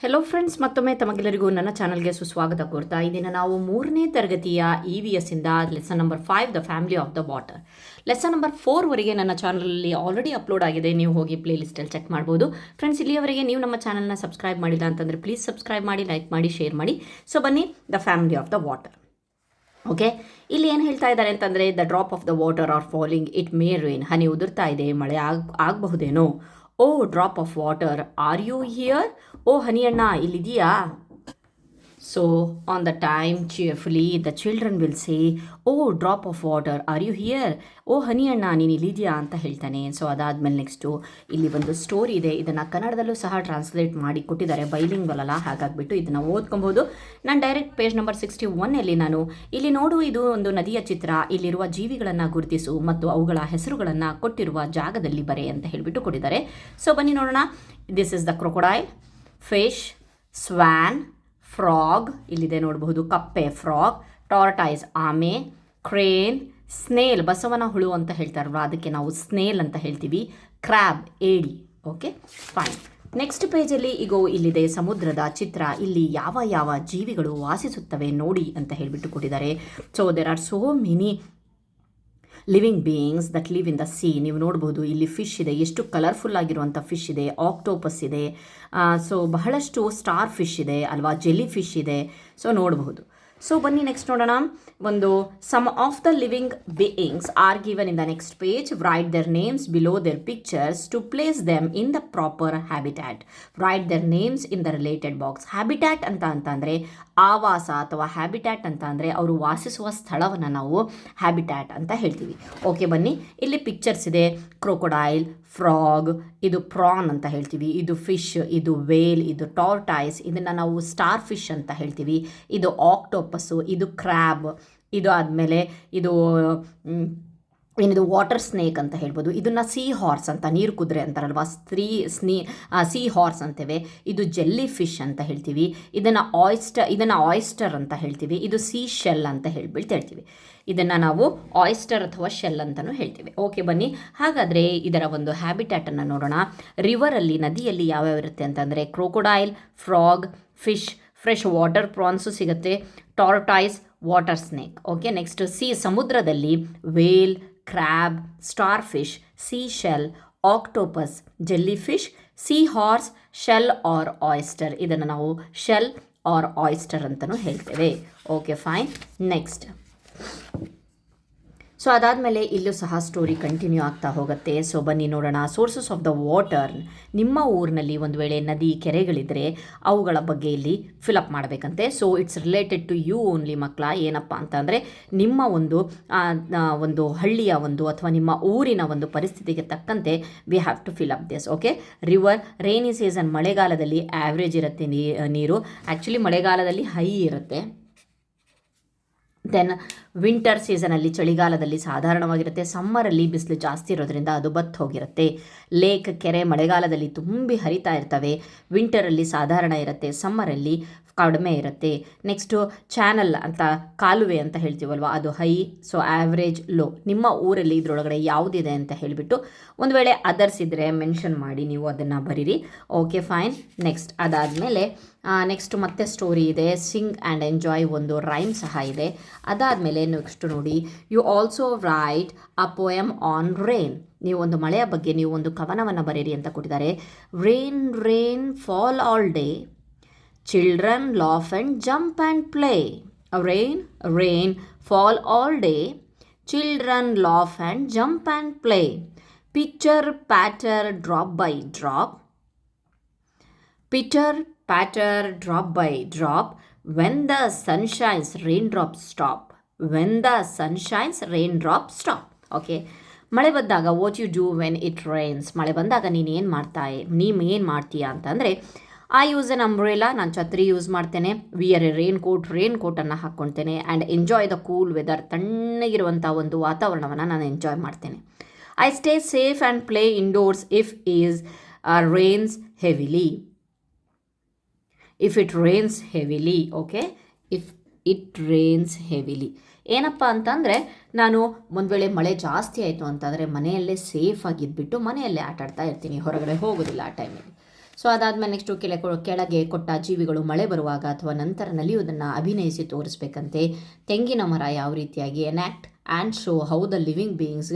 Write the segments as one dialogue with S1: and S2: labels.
S1: Hello friends, ಮತ್ತೊಮ್ಮೆ ತಮಗೆಲ್ಲರಿಗೂ ನನ್ನ ಚಾನಲ್ಗೆ ಸುಸ್ವಾಗತ ಕೋರ್ತಾ ಇದ್ದೀನಿ. ನಾವು 3ನೇ ತರಗತಿಯ EVS ಇಂದ lesson number 5 the family of the water, lesson number 4 ವರೆಗೆ ನನ್ನ ಚಾನಲಲ್ಲಿ ಆಲ್ರೆಡಿ ಅಪ್ಲೋಡ್ ಆಗಿದೆ. ನೀವು ಹೋಗಿ ಪ್ಲೇ ಲಿಸ್ಟಲ್ಲಿ ಚೆಕ್ ಮಾಡ್ಬೋದು. ಫ್ರೆಂಡ್ಸ್, ಇಲ್ಲಿಯವರೆಗೆ ನೀವು ನಮ್ಮ ಚಾನಲ್ನ ಸಬ್ಸ್ಕ್ರೈಬ್ ಮಾಡಿಲ್ಲ ಅಂತಂದರೆ ಪ್ಲೀಸ್ ಸಬ್ಸ್ಕ್ರೈಬ್ ಮಾಡಿ, ಲೈಕ್ ಮಾಡಿ, ಶೇರ್ ಮಾಡಿ. ಸೊ ಬನ್ನಿ, the family of the water. Okay, ಇಲ್ಲಿ ಏನು ಹೇಳ್ತಾ ಇದ್ದಾರೆ ಅಂತಂದರೆ, the drop of the water are falling, it may rain. ಹನಿ ಉದುರ್ತಾ ಇದೆ, ಮಳೆ ಆಗಬಹುದೇನೋ. ಓ drop of water, are you here? ಓ ಹನಿಯಣ್ಣ, ಇಲ್ಲಿದೆಯಾ? So on the time cheerfully the children will say, O drop of water, are you here? ಓ ಹನಿಯಣ್ಣ, ನೀನು ಇಲ್ಲಿದೆಯಾ ಅಂತ ಹೇಳ್ತಾನೆ. ಸೊ ಅದಾದಮೇಲೆ ನೆಕ್ಸ್ಟು ಇಲ್ಲಿ ಒಂದು ಸ್ಟೋರಿ ಇದೆ. ಇದನ್ನು ಕನ್ನಡದಲ್ಲೂ ಸಹ ಟ್ರಾನ್ಸ್ಲೇಟ್ ಮಾಡಿ ಕೊಟ್ಟಿದ್ದಾರೆ, ಬೈಲಿಂಗ್ವಲ್ ಅಲ್ಲ, ಹಾಗಾಗಿಬಿಟ್ಟು ಇದನ್ನು ಓದ್ಕೊಬೋದು. ನಾನು ಡೈರೆಕ್ಟ್ ಪೇಜ್ ನಂಬರ್ 61 ನಾನು ಇಲ್ಲಿ ನೋಡು, ಇದು ಒಂದು ನದಿಯ ಚಿತ್ರ, ಇಲ್ಲಿರುವ ಜೀವಿಗಳನ್ನು ಗುರುತಿಸು ಮತ್ತು ಅವುಗಳ ಹೆಸರುಗಳನ್ನು ಕೊಟ್ಟಿರುವ ಜಾಗದಲ್ಲಿ ಬರೆ ಅಂತ ಹೇಳಿಬಿಟ್ಟು ಕೊಟ್ಟಿದ್ದಾರೆ. ಸೊ ಬನ್ನಿ ನೋಡೋಣ. This is the crocodile, fish, swan, frog, ಇಲ್ಲಿದೆ ನೋಡಬಹುದು, ಕಪ್ಪೆ ಫ್ರಾಗ್, ಟಾರ್ಟೈಸ್ ಆಮೆ, ಕ್ರೇನ್, ಸ್ನೇಲ್ ಬಸವನ ಹುಳು ಅಂತ ಹೇಳ್ತಾರಲ್ವ, ಅದಕ್ಕೆ ನಾವು ಸ್ನೇಲ್ ಅಂತ ಹೇಳ್ತೀವಿ, ಕ್ರ್ಯಾಬ್ ಏಡಿ. Okay fine. ನೆಕ್ಸ್ಟ್ ಪೇಜಲ್ಲಿ ಈಗ ಇಲ್ಲಿದೆ ಸಮುದ್ರದ ಚಿತ್ರ. ಇಲ್ಲಿ ಯಾವ ಯಾವ ಜೀವಿಗಳು ವಾಸಿಸುತ್ತವೆ ನೋಡಿ ಅಂತ ಹೇಳಿಬಿಟ್ಟು ಕೊಟ್ಟಿದ್ದಾರೆ. So there are so many living beings that live in the sea. ನೀವು ನೋಡ್ಬೋದು, ಇಲ್ಲಿ ಫಿಶ್ ಇದೆ, ಎಷ್ಟು ಕಲರ್ಫುಲ್ ಆಗಿರುವಂಥ ಫಿಶ್ ಇದೆ, ಆಕ್ಟೋಪಸ್ ಇದೆ, ಸೊ ಬಹಳಷ್ಟು ಸ್ಟಾರ್ ಫಿಶ್ ಇದೆ ಅಲ್ವಾ, ಜೆಲ್ಲಿ ಫಿಶ್ ಇದೆ. ಸೊ ನೋಡಬಹುದು. ಸೊ ಬನ್ನಿ ನೆಕ್ಸ್ಟ್ ನೋಡೋಣ. ಒಂದು some of the living beings are given in the next page. Write their names below their pictures to place them in the proper habitat. Write their names in the related box. Habitat ಅಂತಂದರೆ ಆವಾಸ ಅಥವಾ habitat ಅಂತ ಅಂದರೆ ಅವರು ವಾಸಿಸುವ ಸ್ಥಳವನ್ನು ನಾವು habitat ಅಂತ ಹೇಳ್ತೀವಿ. ಓಕೆ ಬನ್ನಿ, ಇಲ್ಲಿ ಪಿಕ್ಚರ್ಸ್ ಇದೆ. ಕ್ರೊಕೊಡೈಲ್, ಫ್ರಾಗ್, ಇದು ಪ್ರಾನ್ ಅಂತ ಹೇಳ್ತೀವಿ, ಇದು ಫಿಶ್, ಇದು ವೇಲ್, ಇದು ಟಾರ್ಟೈಸ್, ಇದನ್ನು ನಾವು ಸ್ಟಾರ್ ಫಿಶ್ ಅಂತ ಹೇಳ್ತೀವಿ, ಇದು ಆಕ್ಟೋಪಸ್ಸು, ಇದು ಕ್ರ್ಯಾಬ್, ಇದು ಆದಮೇಲೆ ಇದು ಏನಿದು ವಾಟರ್ ಸ್ನೇಕ್ ಅಂತ ಹೇಳ್ಬೋದು, ಇದನ್ನು ಸೀ ಹಾರ್ಸ್ ಅಂತ, ನೀರು ಕುದುರೆ ಅಂತಾರಲ್ವ, ಸೀ ಹಾರ್ಸ್ ಅಂತೇವೆ, ಇದು ಜೆಲ್ಲಿ ಫಿಶ್ ಅಂತ ಹೇಳ್ತೀವಿ, ಇದನ್ನು ಆಯಿಸ್ಟರ್ ಅಂತ ಹೇಳ್ತೀವಿ, ಇದು ಸೀ ಶೆಲ್ ಅಂತ ಹೇಳ್ತೀವಿ. ಇದನ್ನು ನಾವು ಆಯಿಸ್ಟರ್ ಅಥವಾ ಶೆಲ್ ಅಂತಲೂ ಹೇಳ್ತೀವಿ. ಓಕೆ ಬನ್ನಿ, ಹಾಗಾದರೆ ಇದರ ಒಂದು ಹ್ಯಾಬಿಟ್ಯಾಟನ್ನು ನೋಡೋಣ. ರಿವರಲ್ಲಿ, ನದಿಯಲ್ಲಿ ಯಾವ್ಯಾವ ಇರುತ್ತೆ ಅಂತಂದರೆ crocodile, frog, fish, fresh water prawns ಸಿಗುತ್ತೆ, tortoise, water snake. Okay next ಸಮುದ್ರದಲ್ಲಿ whale, crab, star fish, sea shell, octopus, jelly fish, sea horse, shell or oyster. ಇದನ್ನು ನಾವು ಶೆಲ್ ಆರ್ ಆಯಿಸ್ಟರ್ ಅಂತಲೂ ಹೇಳ್ತೇವೆ. Okay fine. ನೆಕ್ಸ್ಟ್ ಸೊ ಅದಾದಮೇಲೆ ಇಲ್ಲೂ ಸಹ story continue ಆಗ್ತಾ ಹೋಗುತ್ತೆ. ಸೊ ಬನ್ನಿ ನೋಡೋಣ. Sources of the water. ನಿಮ್ಮ ಊರಿನಲ್ಲಿ ಒಂದು ವೇಳೆ ನದಿ, ಕೆರೆಗಳಿದ್ದರೆ ಅವುಗಳ ಬಗ್ಗೆ ಇಲ್ಲಿ ಫಿಲಪ್ ಮಾಡಬೇಕಂತೆ. So it's related to you only ಮಕ್ಕಳ. ಏನಪ್ಪ ಅಂತಂದರೆ ನಿಮ್ಮ ಒಂದು ಹಳ್ಳಿಯ ಅಥವಾ ನಿಮ್ಮ ಊರಿನ ಒಂದು ಪರಿಸ್ಥಿತಿಗೆ ತಕ್ಕಂತೆ we have to fill up this. Okay, river, rainy season, ಮಳೆಗಾಲದಲ್ಲಿ ಆ್ಯಾವ್ರೇಜ್ ಇರುತ್ತೆ ನೀರು. ಆ್ಯಕ್ಚುಲಿ ಮಳೆಗಾಲದಲ್ಲಿ ಹೈ ಇರುತ್ತೆ. ದೆನ್ ವಿಂಟರ್ ಸೀಸನಲ್ಲಿ, ಚಳಿಗಾಲದಲ್ಲಿ ಸಾಧಾರಣವಾಗಿರುತ್ತೆ. ಸಮ್ಮರಲ್ಲಿ ಬಿಸಿಲು ಜಾಸ್ತಿ ಇರೋದ್ರಿಂದ ಅದು ಬತ್ತು ಹೋಗಿರುತ್ತೆ. ಲೇಕ್, ಕೆರೆ ಮಳೆಗಾಲದಲ್ಲಿ ತುಂಬಿ ಹರಿತಾ ಇರ್ತವೆ, ವಿಂಟರಲ್ಲಿ ಸಾಧಾರಣ ಇರುತ್ತೆ, ಸಮ್ಮರಲ್ಲಿ ಕಡಿಮೆ ಇರುತ್ತೆ. ನೆಕ್ಸ್ಟು ಚಾನಲ್ ಅಂತ, ಕಾಲುವೆ ಅಂತ ಹೇಳ್ತೀವಲ್ವ, ಅದು ಹೈ. So average, low. ನಿಮ್ಮ ಊರಲ್ಲಿ ಇದರೊಳಗಡೆ ಯಾವುದಿದೆ ಅಂತ ಹೇಳಿಬಿಟ್ಟು ಒಂದು ವೇಳೆ ಅದರ್ಸ್ ಇದ್ದರೆ ಮೆನ್ಷನ್ ಮಾಡಿ, ನೀವು ಅದನ್ನು ಬರೀರಿ. Okay fine. ನೆಕ್ಸ್ಟ್ ಅದಾದಮೇಲೆ ನೆಕ್ಸ್ಟ್ ಮತ್ತೆ ಸ್ಟೋರಿ ಇದೆ. ಸಿಂಗ್ ಆ್ಯಂಡ್ ಎಂಜಾಯ್, ಒಂದು ರೈಮ್ ಸಹ ಇದೆ. ಅದಾದಮೇಲೆ ನೆಕ್ಸ್ಟ್ ನೋಡಿ, you also write a poem on rain. ನೀವು ಒಂದು ಮಳೆಯ ಬಗ್ಗೆ ನೀವು ಒಂದು ಕವನವನ್ನು ಬರೀರಿ ಅಂತ ಕೊಟ್ಟಿದ್ದಾರೆ. Rain rain fall all day, children laugh and jump and play. Rain, rain, fall all day. Children laugh and jump and play. Pitter, patter, drop by drop. Pitter, patter, drop by drop. When the sun shines, raindrops stop. When the sun shines, raindrops stop. Okay. ಮಳೆ ಬಂದಾಗ what you do when it rains. ಮಳೆ ಬಂದಾಗ ನೀವೇನು ಮಾಡ್ತೀಯಾ ಅಂತಂದರೆ, I use N umbrella, ನಾನು ಛತ್ರಿ use ಮಾಡ್ತೇನೆ. ವಿಯರ್ ಎ ರೈನ್ ಕೋಟನ್ನು ಹಾಕ್ಕೊಳ್ತೇನೆ. And enjoy the cool weather, ತಣ್ಣಗಿರುವಂಥ ಒಂದು ವಾತಾವರಣವನ್ನು ನಾನು ಎಂಜಾಯ್ ಮಾಡ್ತೇನೆ. I stay safe and play indoors if rains heavily. If it rains heavily. Okay, if it rains heavily ಏನಪ್ಪ ಅಂತಂದರೆ, ನಾನು ಒಂದು ವೇಳೆ ಮಳೆ ಜಾಸ್ತಿ ಆಯಿತು ಅಂತಂದರೆ ಮನೆಯಲ್ಲೇ ಸೇಫಾಗಿದ್ದುಬಿಟ್ಟು ಮನೆಯಲ್ಲೇ ಆಟಾಡ್ತಾ ಇರ್ತೀನಿ, ಹೊರಗಡೆ ಹೋಗೋದಿಲ್ಲ ಆ ಟೈಮಲ್ಲಿ. ಸೊ ಅದಾದಮೇಲೆ ನೆಕ್ಸ್ಟು ಕೆಳಗೆ ಕೊಟ್ಟ ಜೀವಿಗಳು ಮಳೆ ಬರುವಾಗ ಅಥವಾ ನಂತರ ನಲಿಯುವುದನ್ನು ಅಭಿನಯಿಸಿ ತೋರಿಸ್ಬೇಕಂತೆ. ತೆಂಗಿನ ಮರ ಯಾವ ರೀತಿಯಾಗಿ enact and show how the living beings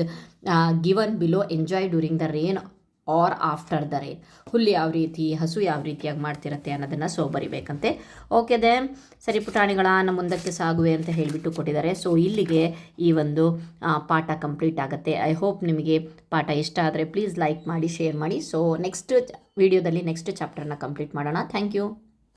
S1: given below enjoy during the rain or after the rain. ಹುಲ್ಲು ಯಾವ ರೀತಿ, ಹಸು ಯಾವ ರೀತಿಯಾಗಿ ಮಾಡ್ತಿರತ್ತೆ ಅನ್ನೋದನ್ನು ಬರಿಬೇಕಂತೆ. ಓಕೆ ಸರಿ ಪುಟಾಣಿಗಳ ನಮ್ಮ ಮುಂದಕ್ಕೆ ಸಾಗುವೆ ಅಂತ ಹೇಳಿಬಿಟ್ಟು ಕೊಟ್ಟಿದ್ದಾರೆ. ಸೊ ಇಲ್ಲಿಗೆ ಈ ಒಂದು ಪಾಠ ಕಂಪ್ಲೀಟ್ ಆಗುತ್ತೆ. ಐ ಹೋಪ್ ನಿಮಗೆ ಪಾಠ ಇಷ್ಟ ಆದರೆ ಪ್ಲೀಸ್ ಲೈಕ್ ಮಾಡಿ, ಶೇರ್ ಮಾಡಿ. ಸೊ ನೆಕ್ಸ್ಟ್ ವಿಡಿಯೋದಲ್ಲಿ ನೆಕ್ಸ್ಟ್ ಚಾಪ್ಟರ್ನ ಕಂಪ್ಲೀಟ್ ಮಾಡೋಣ. Thank you.